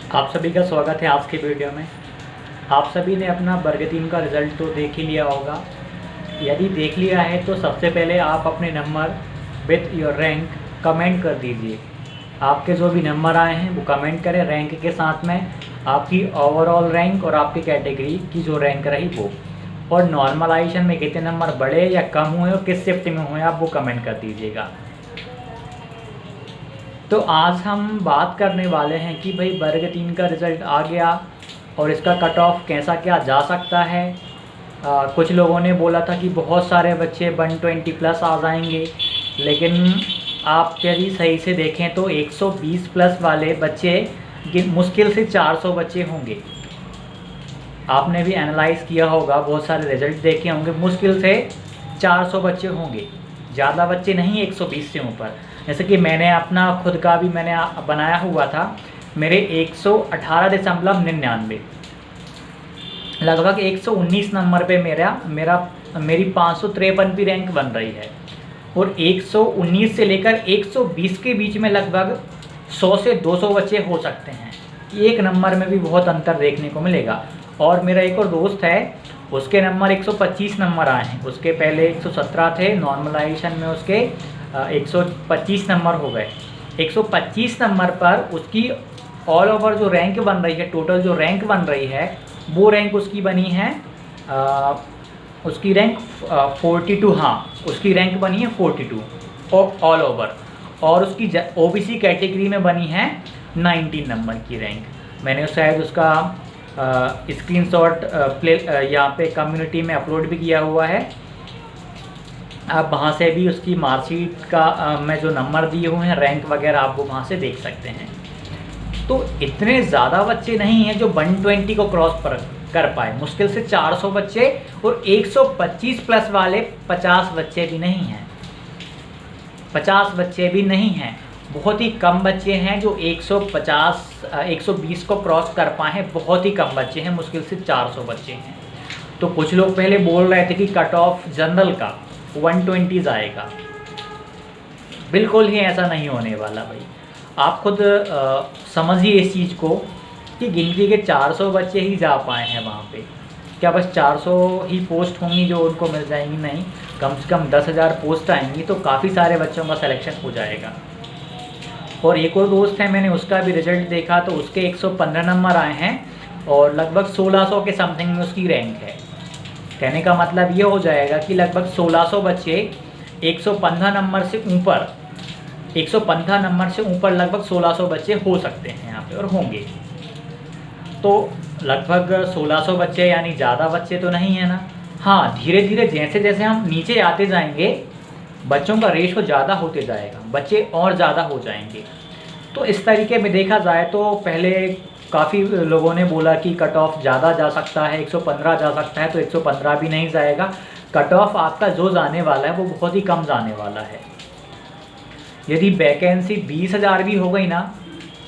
आप सभी का स्वागत है आज की वीडियो में। आप सभी ने अपना वर्ग 3 का रिज़ल्ट तो देख ही लिया होगा। यदि देख लिया है तो सबसे पहले आप अपने number with your rank comment कर दीजिए। आपके जो भी नंबर आए हैं वो कमेंट करें रैंक के साथ में, आपकी ओवरऑल रैंक और आपकी कैटेगरी की जो रैंक रही वो, और नॉर्मलाइजेशन में कितने नंबर बढ़े या कम हुए और किस शिफ्ट में हुए आप वो कमेंट कर दीजिएगा। तो आज हम बात करने वाले हैं कि भाई वर्ग 3 का रिज़ल्ट आ गया और इसका कट ऑफ कैसा क्या जा सकता है। कुछ लोगों ने बोला था कि बहुत सारे बच्चे 120 प्लस आ जाएंगे, लेकिन आप यदि सही से देखें तो 120 प्लस वाले बच्चे मुश्किल से 400 बच्चे होंगे। आपने भी एनालाइज़ किया होगा, बहुत सारे रिज़ल्ट देखे होंगे, मुश्किल से 400 बच्चे होंगे, ज़्यादा बच्चे नहीं 120 से ऊपर। जैसे कि मैंने अपना खुद का भी मैंने बनाया हुआ था, मेरे 118.99 लगभग 119 नंबर पे मेरी 553 रैंक बन रही है, और 119 से लेकर 120 के बीच में लगभग 100 से 200 बच्चे हो सकते हैं। एक नंबर में भी बहुत अंतर देखने को मिलेगा। और मेरा एक और दोस्त है, उसके नंबर 125 नंबर आए हैं, उसके पहले 117 थे, नॉर्मलाइजेशन में उसके 125 नंबर हो गए। 125 नंबर पर उसकी ऑल ओवर जो रैंक बन रही है, टोटल जो रैंक बन रही है वो रैंक उसकी बनी है, उसकी रैंक 42, हाँ उसकी रैंक बनी है 42 ऑल ओवर, और उसकी ओबीसी कैटेगरी में बनी है 19 नंबर की रैंक। मैंने शायद उसका स्क्रीनशॉट यहाँ पे कम्युनिटी में अपलोड भी किया हुआ है। आप वहाँ से भी उसकी मार्कशीट का मैं जो नंबर दिए हुए हैं, रैंक वगैरह, आप वो वहाँ से देख सकते हैं। तो इतने ज़्यादा बच्चे नहीं हैं जो 120 को क्रॉस कर पाए, मुश्किल से 400 बच्चे, और 125 प्लस वाले 50 बच्चे भी नहीं हैं, 50 बच्चे भी नहीं हैं। बहुत ही कम बच्चे हैं जो 120 को क्रॉस कर पाए हैं, बहुत ही कम बच्चे हैं, मुश्किल से 400 बच्चे हैं। तो कुछ लोग पहले बोल रहे थे कि कट ऑफ जनरल का 120 आएगा, बिल्कुल ही ऐसा नहीं होने वाला भाई। आप खुद समझिए इस चीज़ को कि गिनती के 400 बच्चे ही जा पाए हैं वहाँ पे। क्या बस 400 ही पोस्ट होंगी जो उनको मिल जाएंगी? नहीं, कम से कम 10,000 पोस्ट आएंगी तो काफ़ी सारे बच्चों का सिलेक्शन हो जाएगा। और एक और दोस्त है, मैंने उसका भी रिज़ल्ट देखा तो उसके 115 नंबर आए हैं और लगभग 1600 के समथिंग में उसकी रैंक है। कहने का मतलब ये हो जाएगा कि लगभग 1600 बच्चे 115 नंबर से ऊपर, 115 नंबर से ऊपर लगभग 1600 बच्चे हो सकते हैं यहाँ पे, और होंगे। तो लगभग 1600 बच्चे यानी ज़्यादा बच्चे तो नहीं है ना। हाँ, धीरे धीरे जैसे जैसे हम नीचे आते जाएंगे बच्चों का रेशो ज़्यादा होते जाएगा, बच्चे और ज़्यादा हो जाएंगे। तो इस तरीके में देखा जाए तो पहले काफ़ी लोगों ने बोला कि कट ऑफ ज़्यादा जा सकता है, 115 जा सकता है, तो 115 भी नहीं जाएगा। कट ऑफ आपका जो जाने वाला है वो बहुत ही कम जाने वाला है। यदि वैकेंसी 20,000 भी हो गई ना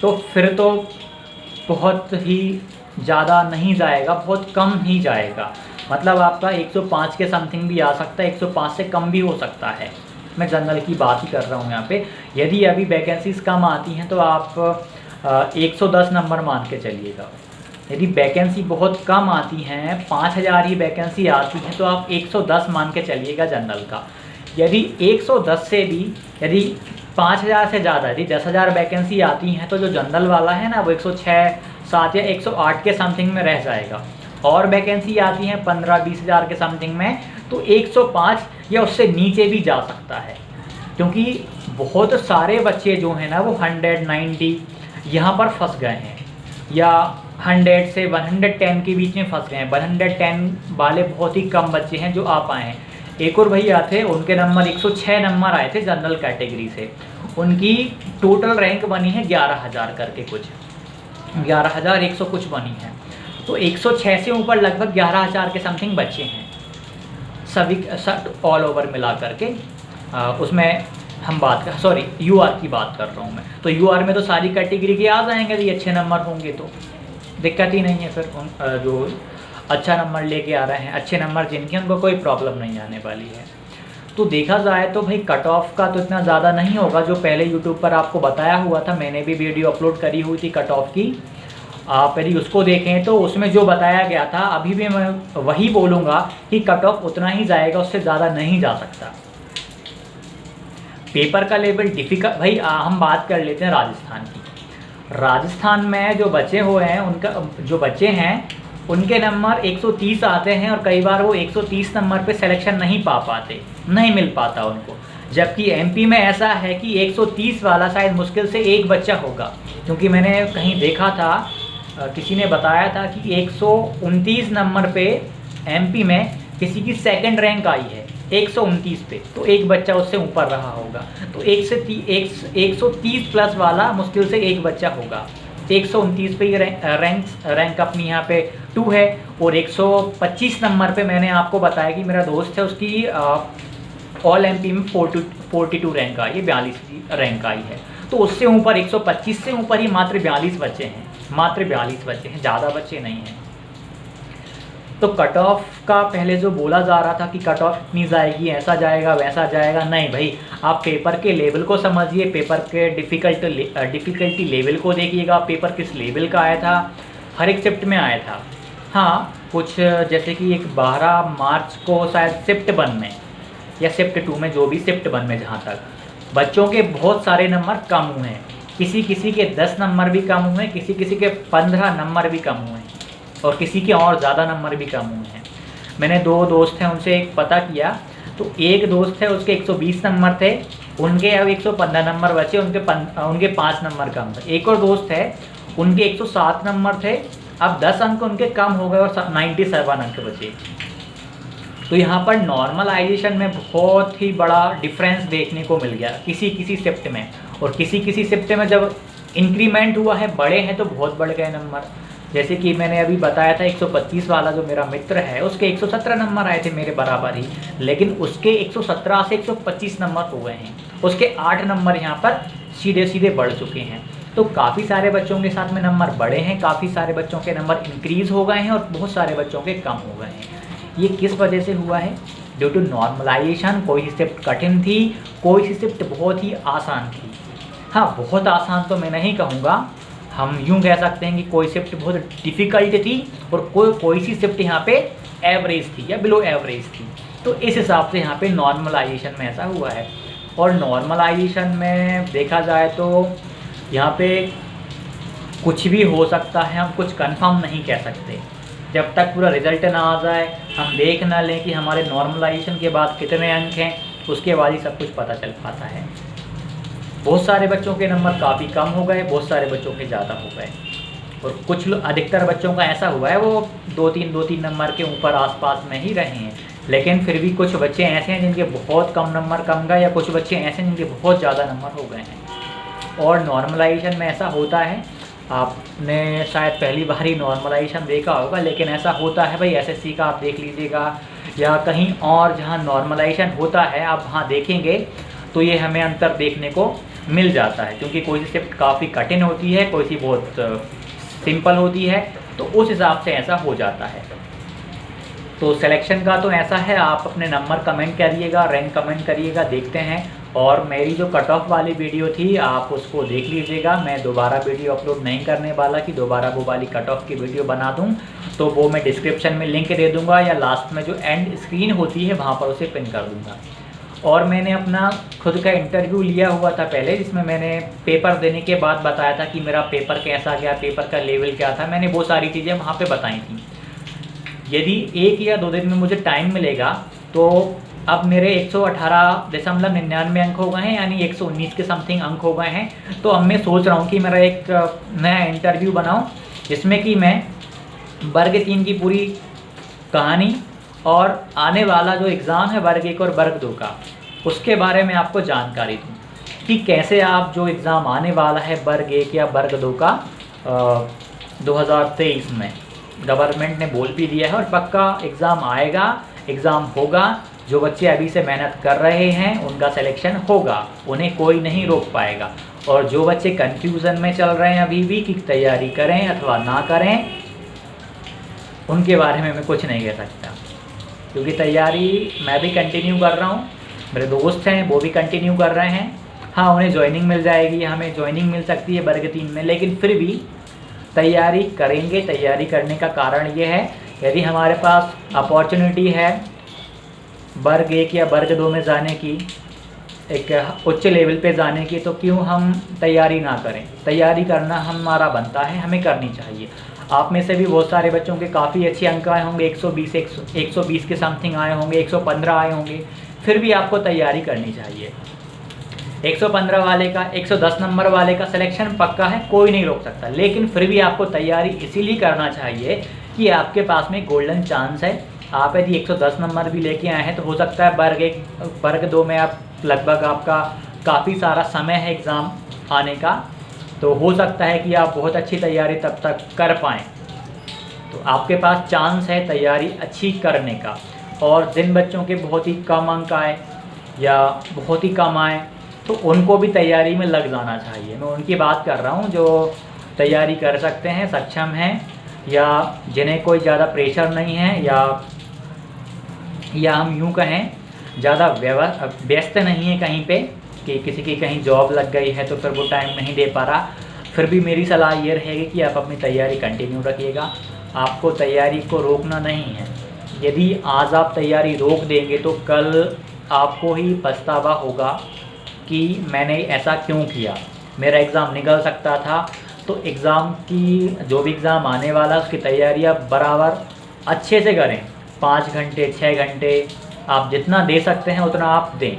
तो फिर तो बहुत ही ज़्यादा नहीं जाएगा, बहुत कम ही जाएगा। मतलब आपका 105 के समथिंग भी आ सकता है, 105 से कम भी हो सकता है। मैं जनरल की बात ही कर रहा हूँ यहाँ पे। यदि अभी वैकेंसीज कम आती हैं तो आप 110 नंबर मान के चलिएगा। यदि वैकेंसी बहुत कम आती हैं, 5,000 ही वैकेंसी आती हैं, तो आप 110 मान के चलिएगा जनरल का। यदि 110 से भी, यदि 5,000 से ज़्यादा, यदि 10,000 वैकेंसी आती हैं तो जो जनरल वाला है ना वो 106, 7 या 108 के समथिंग में रह जाएगा। और वैकेंसी आती हैं 15-20 हज़ार के समथिंग में तो 105 या उससे नीचे भी जा सकता है, क्योंकि बहुत सारे बच्चे जो हैं ना वो 190 यहाँ पर फंस गए हैं, या 100 से 110 के बीच में फंस गए हैं। 110 वाले बहुत ही कम बच्चे हैं जो आ पाए हैं। एक और भैया थे, उनके नंबर 106 नंबर आए थे जनरल कैटेगरी से, उनकी टोटल रैंक बनी है 11,000 करके, कुछ 11,100 कुछ बनी है। तो 106 से ऊपर लगभग 11,000 के समथिंग बच्चे हैं सभी सब ऑल ओवर मिला करके। उसमें हम बात कर, सॉरी यूआर की बात कर रहा हूँ मैं, तो यूआर में तो सारी कैटेगरी के आ जाएंगे, यदि अच्छे नंबर होंगे तो दिक्कत ही नहीं है। फिर जो अच्छा नंबर लेके आ रहे हैं, अच्छे नंबर जिनके, उनको कोई प्रॉब्लम नहीं आने वाली है। तो देखा जाए तो भाई कट ऑफ का तो इतना ज़्यादा नहीं होगा जो पहले यूट्यूब पर आपको बताया हुआ था। मैंने भी वीडियो अपलोड करी हुई थी कट ऑफ की, आप यदि उसको देखें तो उसमें जो बताया गया था अभी भी मैं वही बोलूँगा कि कट ऑफ उतना ही जाएगा, उससे ज़्यादा नहीं जा सकता। पेपर का लेवल डिफ़िकल्ट भाई हम बात कर लेते हैं राजस्थान की। राजस्थान में जो बचे हुए हैं उनका जो बच्चे हैं उनके नंबर 130 आते हैं और कई बार वो 130 नंबर पे सिलेक्शन नहीं पा पाते, नहीं मिल पाता उनको। जबकि एमपी में ऐसा है कि 130 वाला शायद मुश्किल से एक बच्चा होगा, क्योंकि मैंने कहीं देखा था, किसी ने बताया था कि 129 नंबर पे एमपी में किसी की सेकंड रैंक आई है 129 पे, तो एक बच्चा उससे ऊपर रहा होगा। तो 130 प्लस वाला मुश्किल से एक बच्चा होगा। 129 पे ये रैंक अपनी यहाँ पे 2 है। और 125 नंबर पे मैंने आपको बताया कि मेरा दोस्त है, उसकी ऑल एमपी में 42 रैंक आई है, 42 रैंक आई है। तो उससे ऊपर 125 से ऊपर ही मात्र 42 बच्चे हैं, मात्र 42 बच्चे हैं, ज़्यादा बच्चे नहीं हैं। तो कट ऑफ का पहले जो बोला जा रहा था कि कट ऑफ इतनी जाएगी, ऐसा जाएगा वैसा जाएगा, नहीं भाई, आप पेपर के लेवल को समझिए, पेपर के डिफ़िकल्टी लेवल को देखिएगा, पेपर किस लेवल का आया था, हर एक शिफ्ट में आया था। हाँ, कुछ जैसे कि एक 12 मार्च को शायद शिफ्ट 1 में या शिफ्ट 2 में, जो भी शिफ्ट 1 में, जहाँ तक बच्चों के बहुत सारे नंबर कम हुए हैं। किसी के 10 नंबर भी कम हुए हैं, किसी के 15 नंबर भी कम हुए हैं, और किसी के और ज़्यादा नंबर भी कम हुए हैं। मैंने 2 दोस्त हैं, उनसे एक पता किया, तो एक दोस्त है उसके 120 नंबर थे, उनके अब 115 नंबर बचे, उनके 5 नंबर कम थे। एक और दोस्त है, उनके 107 नंबर थे, अब 10 अंक उनके कम हो गए और 97 अंक बचे। तो यहाँ पर नॉर्मलाइजेशन में बहुत ही बड़ा डिफरेंस देखने को मिल गया किसी शिफ्ट में, और किसी शिफ्ट में जब इंक्रीमेंट हुआ है, बड़े हैं तो बहुत बढ़ गए नंबर। जैसे कि मैंने अभी बताया था 125 वाला जो मेरा मित्र है, उसके 117 नंबर आए थे मेरे बराबर ही, लेकिन उसके 117 से 125 नंबर हो गए हैं, उसके 8 नंबर यहाँ पर सीधे बढ़ चुके हैं। तो काफ़ी सारे बच्चों के साथ में नंबर बढ़े हैं, काफ़ी सारे बच्चों के नंबर इंक्रीज़ हो गए हैं और बहुत सारे बच्चों के कम हो गए हैं। ये किस वजह से हुआ है? Due to normalization. कोई सी शिफ्ट कठिन थी, कोई सी शिफ्ट बहुत ही आसान थी। हाँ, बहुत आसान तो मैं नहीं कहूँगा, हम यूँ कह सकते हैं कि कोई शिफ्ट बहुत डिफ़िकल्ट थी और कोई सी शिफ्ट यहाँ पे एवरेज थी या बिलो एवरेज थी। तो इस हिसाब से यहाँ पे नॉर्मलाइजेशन में ऐसा हुआ है। और नॉर्मलाइजेशन में देखा जाए तो यहाँ पे कुछ भी हो सकता है, हम कुछ कंफर्म नहीं कह सकते। जब तक पूरा रिजल्ट ना आ जाए, हम देख ना लें कि हमारे नॉर्मलाइजेशन के बाद कितने अंक हैं, उसके बाद ही सब कुछ पता चल पाता है। बहुत सारे बच्चों के नंबर काफ़ी कम हो गए, बहुत सारे बच्चों के ज़्यादा हो गए, और कुछ अधिकतर बच्चों का ऐसा हुआ है वो 2-3 नंबर के ऊपर आसपास में ही रहे हैं। लेकिन फिर भी कुछ बच्चे ऐसे हैं जिनके बहुत कम नंबर कम गए, या कुछ बच्चे ऐसे हैं जिनके बहुत ज़्यादा नंबर हो गए हैं। और नॉर्मलाइजेशन में ऐसा होता है, आपने शायद पहली बार ही नॉर्मलाइजेशन देखा होगा, लेकिन ऐसा होता है भाई, SSC का आप देख लीजिएगा या कहीं और जहाँ नॉर्मलाइजेशन होता है आप वहाँ देखेंगे तो ये हमें अंतर देखने को मिल जाता है। क्योंकि कोई सी शिफ्ट काफ़ी कठिन होती है, कोई सी बहुत सिंपल होती है, तो उस हिसाब से ऐसा हो जाता है। तो सिलेक्शन का तो ऐसा है, आप अपने नंबर कमेंट करिएगा, रैंक कमेंट करिएगा, देखते हैं। और मेरी जो कट ऑफ वाली वीडियो थी आप उसको देख लीजिएगा। मैं दोबारा वीडियो अपलोड नहीं करने वाला कि दोबारा वो वाली कट ऑफ की वीडियो बना दूं, तो वो मैं डिस्क्रिप्शन में लिंक दे दूंगा या लास्ट में जो एंड स्क्रीन होती है वहाँ पर उसे पिन कर दूंगा। और मैंने अपना खुद का इंटरव्यू लिया हुआ था पहले, जिसमें मैंने पेपर देने के बाद बताया था कि मेरा पेपर कैसा गया, पेपर का लेवल क्या था, मैंने वो सारी चीज़ें वहाँ पे बताई थी। यदि 1 या 2 दिन में मुझे टाइम मिलेगा तो अब मेरे 118.99 अंक हो गए हैं, यानी 119 के समथिंग अंक हो गए हैं। तो अब मैं सोच रहा हूँ कि मेरा एक नया इंटरव्यू बनाऊँ जिसमें कि मैं वर्ग 3 की पूरी कहानी और आने वाला जो एग्ज़ाम है वर्ग 1 और वर्ग 2 का, उसके बारे में आपको जानकारी दूँ कि कैसे आप जो एग्ज़ाम आने वाला है वर्ग 1 या वर्ग 2 का 2023 में, गवर्नमेंट ने बोल भी दिया है और पक्का एग्ज़ाम आएगा, एग्ज़ाम होगा। जो बच्चे अभी से मेहनत कर रहे हैं उनका सिलेक्शन होगा, उन्हें कोई नहीं रोक पाएगा। और जो बच्चे कंफ्यूजन में चल रहे हैं अभी भी कि तैयारी करें अथवा ना करें, उनके बारे में मैं कुछ नहीं कह सकता, क्योंकि तैयारी मैं भी कंटिन्यू कर रहा हूँ, मेरे दोस्त हैं वो भी कंटिन्यू कर रहे हैं। हाँ, उन्हें ज्वाइनिंग मिल जाएगी, हमें ज्वाइनिंग मिल सकती है वर्ग 3 में, लेकिन फिर भी तैयारी करेंगे। तैयारी करने का कारण ये है, यदि हमारे पास अपॉर्चुनिटी है वर्ग 1 या वर्ग 2 में जाने की, एक उच्च लेवल पे जाने की, तो क्यों हम तैयारी ना करें। तैयारी करना हमारा बनता है, हमें करनी चाहिए। आप में से भी बहुत सारे बच्चों के काफ़ी अच्छे अंक आए होंगे, 120 के समथिंग आए होंगे, 115 आए होंगे, फिर भी आपको तैयारी करनी चाहिए। 115 वाले का, 110 नंबर वाले का सिलेक्शन पक्का है, कोई नहीं रोक सकता, लेकिन फिर भी आपको तैयारी इसीलिए करना चाहिए कि आपके पास में गोल्डन चांस है। आप यदि 110 नंबर भी लेके आए हैं तो हो सकता है वर्ग 1 वर्ग 2 में आप लगभग आपका काफ़ी सारा समय है एग्ज़ाम आने का, तो हो सकता है कि आप बहुत अच्छी तैयारी तब तक कर पाएँ। तो आपके पास चांस है तैयारी अच्छी करने का। और जिन बच्चों के बहुत ही कम अंक आए या बहुत ही कम आए, तो उनको भी तैयारी में लग जाना चाहिए। मैं उनकी बात कर रहा हूँ जो तैयारी कर सकते हैं, सक्षम हैं, या जिन्हें कोई ज़्यादा प्रेशर नहीं है, या हम यूँ कहें ज़्यादा व्यस्त नहीं है कहीं पे कि किसी की कहीं जॉब लग गई है तो फिर वो टाइम नहीं दे पा रहा। फिर भी मेरी सलाह ये रहेगी कि आप अपनी तैयारी कंटिन्यू रखिएगा। आपको तैयारी को रोकना नहीं है। यदि आज आप तैयारी रोक देंगे तो कल आपको ही पछतावा होगा कि मैंने ऐसा क्यों किया, मेरा एग्ज़ाम निकल सकता था। तो एग्ज़ाम की जो भी एग्ज़ाम आने वाला उसकी तैयारी आप बराबर अच्छे से करें। 5 घंटे 6 घंटे आप जितना दे सकते हैं उतना आप दें।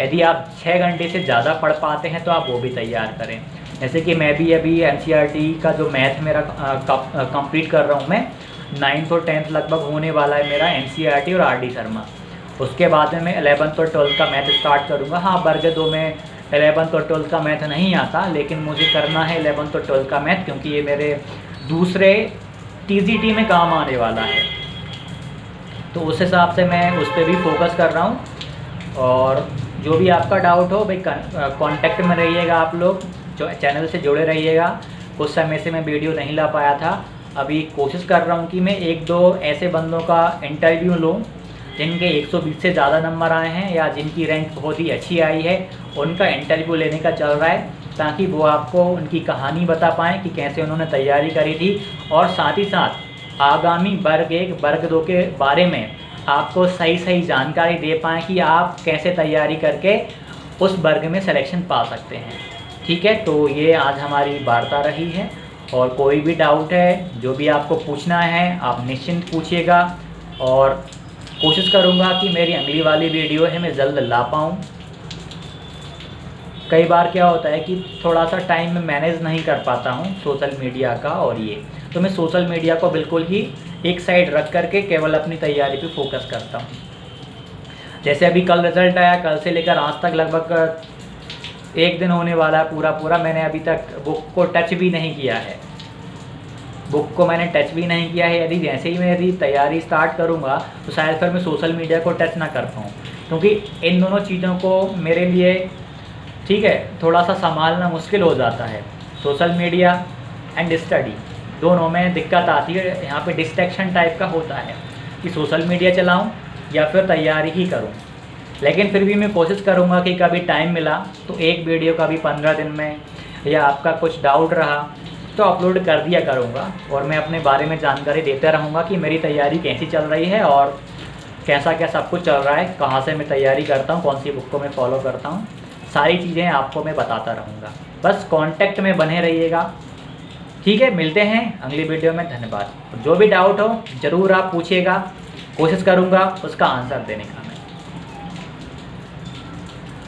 यदि आप 6 घंटे से ज़्यादा पढ़ पाते हैं तो आप वो भी तैयार करें। जैसे कि मैं भी अभी NCERT का जो मैथ मेरा कंप्लीट कर रहा हूँ, मैं 9th और 10th लगभग होने वाला है मेरा NCERT और RD शर्मा। उसके बाद में मैं 11th और 12th का मैथ स्टार्ट करूँगा। हाँ, वर्ग 2 में 11th और 12th का मैथ नहीं आता, लेकिन मुझे करना है 11th और 12th का मैथ, क्योंकि ये मेरे दूसरे TGT में काम आने वाला है। तो उस हिसाब से मैं उस पर भी फोकस कर रहा हूँ। और जो भी आपका डाउट हो भाई, कांटेक्ट में रहिएगा, आप लोग जो चैनल से जुड़े रहिएगा। कुछ समय से मैं वीडियो नहीं ला पाया था, अभी कोशिश कर रहा हूँ कि मैं 1-2 ऐसे बंदों का इंटरव्यू लूँ जिनके 120 से ज़्यादा नंबर आए हैं या जिनकी रैंक बहुत ही अच्छी आई है, उनका इंटरव्यू लेने का चल रहा है, ताकि वो आपको उनकी कहानी बता पाएँ कि कैसे उन्होंने तैयारी करी थी। और साथ ही साथ आगामी वर्ग 1 वर्ग 2 के बारे में आपको सही जानकारी दे पाएँ कि आप कैसे तैयारी करके उस वर्ग में सिलेक्शन पा सकते हैं। ठीक है, तो ये आज हमारी वार्ता रही है। और कोई भी डाउट है, जो भी आपको पूछना है, आप निश्चिंत पूछिएगा। और कोशिश करूँगा कि मेरी अगली वाली वीडियो है मैं जल्द ला पाऊँ। कई बार क्या होता है कि थोड़ा सा टाइम में मैनेज नहीं कर पाता हूँ सोशल मीडिया का, और ये तो मैं सोशल मीडिया को बिल्कुल ही एक साइड रख करके केवल अपनी तैयारी पे फोकस करता हूँ। जैसे अभी कल रिज़ल्ट आया, कल से लेकर आज तक लगभग 1 दिन होने वाला है पूरा मैंने अभी तक बुक को टच भी नहीं किया है। बुक को मैंने टच भी नहीं किया है। यदि जैसे ही मैं तैयारी स्टार्ट करूँगा तो शायद फिर मैं सोशल मीडिया को टच ना कर पाऊँ, क्योंकि इन दोनों चीज़ों को मेरे लिए ठीक है थोड़ा सा संभालना मुश्किल हो जाता है। सोशल मीडिया एंड स्टडी दोनों में दिक्कत आती है। यहाँ पे डिस्ट्रैक्शन टाइप का होता है कि सोशल मीडिया चलाऊँ या फिर तैयारी ही करूँ। लेकिन फिर भी मैं कोशिश करूँगा कि कभी टाइम मिला तो एक वीडियो कभी 15 दिन में, या आपका कुछ डाउट रहा तो अपलोड कर दिया करूँगा। और मैं अपने बारे में जानकारी देता रहूँगा कि मेरी तैयारी कैसी चल रही है और कैसा क्या सब कुछ चल रहा है, कहाँ से मैं तैयारी करता हूँ, कौन सी बुक को मैं फॉलो करता हूँ, सारी चीज़ें आपको मैं बताता रहूँगा। बस कांटेक्ट में बने रहिएगा। ठीक है, मिलते हैं अगली वीडियो में। धन्यवाद। जो भी डाउट हो ज़रूर आप पूछिएगा, कोशिश करूँगा उसका आंसर देने का।